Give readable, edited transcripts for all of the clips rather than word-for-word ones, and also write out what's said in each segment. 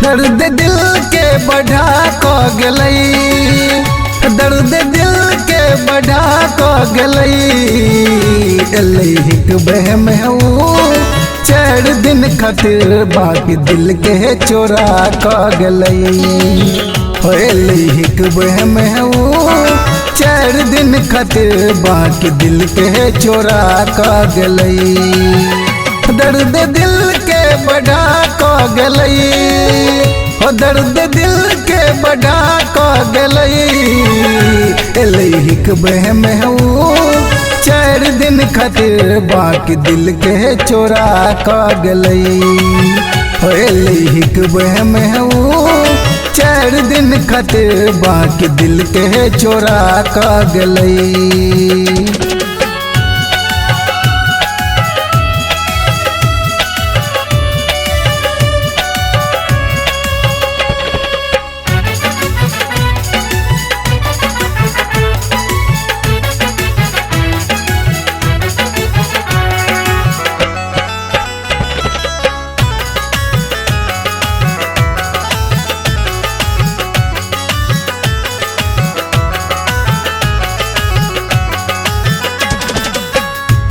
दर्द दिल के बढ़ा को गलई, दर्द दिल के बढ़ा को गलई। हिक बहम चार दिन खातिर बाकी दिल के चोरा को गलई। हिक बहम चार दिन खातिर बाकी दिल के चोरा को गलई। दर्द दिल के बढ़ा को गलई, दर्द दिल के बढ़ा को गलई। हिक बहम चार दिन खातिर बाकी दिल के चोरा को गलई। हिक बहम चार दिन खातिर बाकी दिल के चोरा को गलई।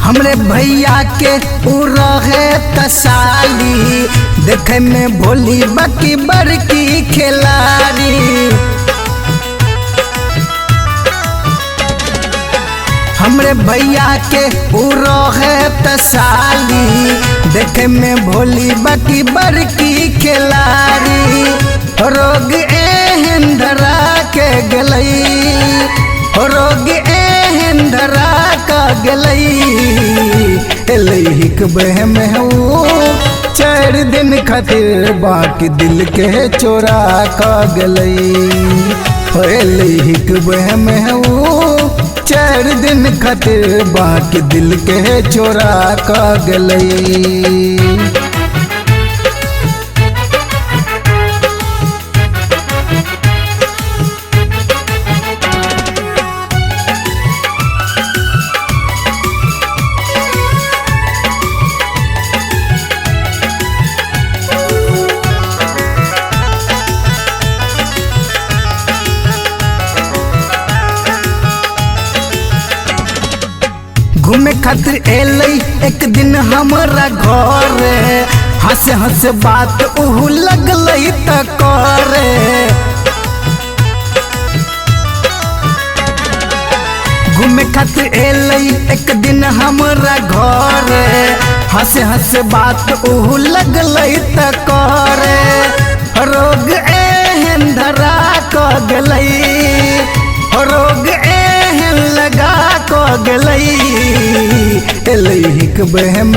हमरे भैया के रहे तसाली, देखे में भोली बाकी बड़की खिलाड़ी। हमरे भैया के रहे तसाली, देखे में भोली बाकी बड़की खिलाड़ी। रोग एहन धरा के गलई, रोग एहन धरा का गलई। हिक बहम चार दिन खातिर बाकी दिल के चोरा का गलई। हिक बहम चार दिन खातिर बाकी दिल के चोरा का गलई। घूमे खातिर एलई एक दिन हमारा घर, हंस हंस बात उहु लगलई त करे। घूमे खातिर एलई एक दिन हमारा घर, हंस हंस बात उहु लगलई त करे। रोग एहन धरा को गलई, रोग एहन लगा को गलई। हिक बहम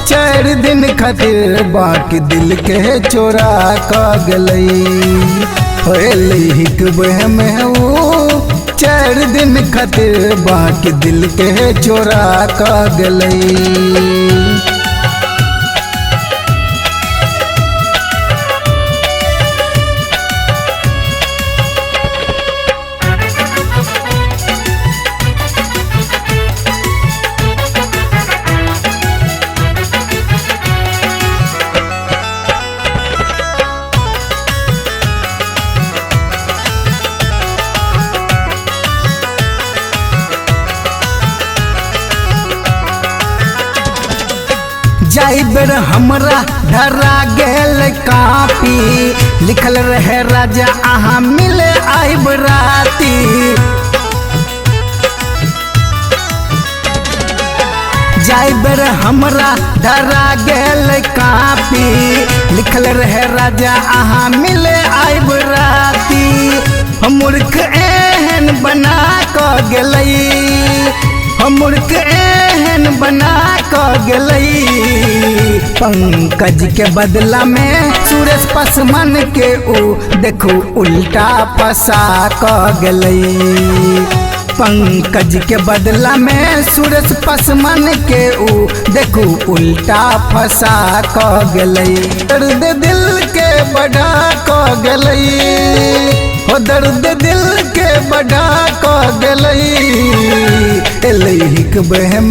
चार दिन खातिर बाकी दिल के चोरा का गलई। हिक बहम चार दिन खातिर बाकी दिल के चोरा का गलई। जाई बेर हमरा धरा गेल कापी, लिखल रहे राजा अहाँ मिले आइब राती। जाई बेर हमरा धरा गेल कापी, लिखल रहे राजा अहाँ मिले आइब राती। मूर्ख एहन बना को गलई, मूर्ख एहन बना को गलई। पंकज के बदला में सुरेश पासवान के देखो उल्टा फंसा को गलई। पंकज के बदला में सुरेश पासवान के देखो उल्टा फंसा को गलई। दर्द दिल के बढ़ा को गलई, दर्द दिल के बढ़ा को गलई। हिक बहम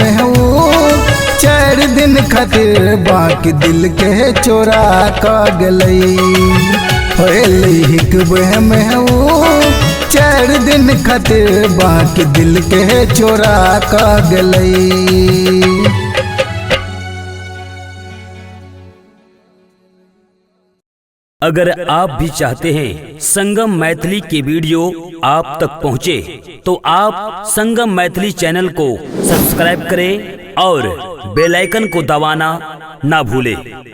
चार दिन खातिर बाकी दिल के चोरा का गलई हिक बह में वो 4 दिन खातिर बाकी दिल के चोरा का गलई। अगर आप भी चाहते हैं संगम मैथिली के वीडियो आप तक पहुंचे तो आप संगम मैथिली चैनल को सब्सक्राइब करें और बेल आइकन को दबाना ना भूलें।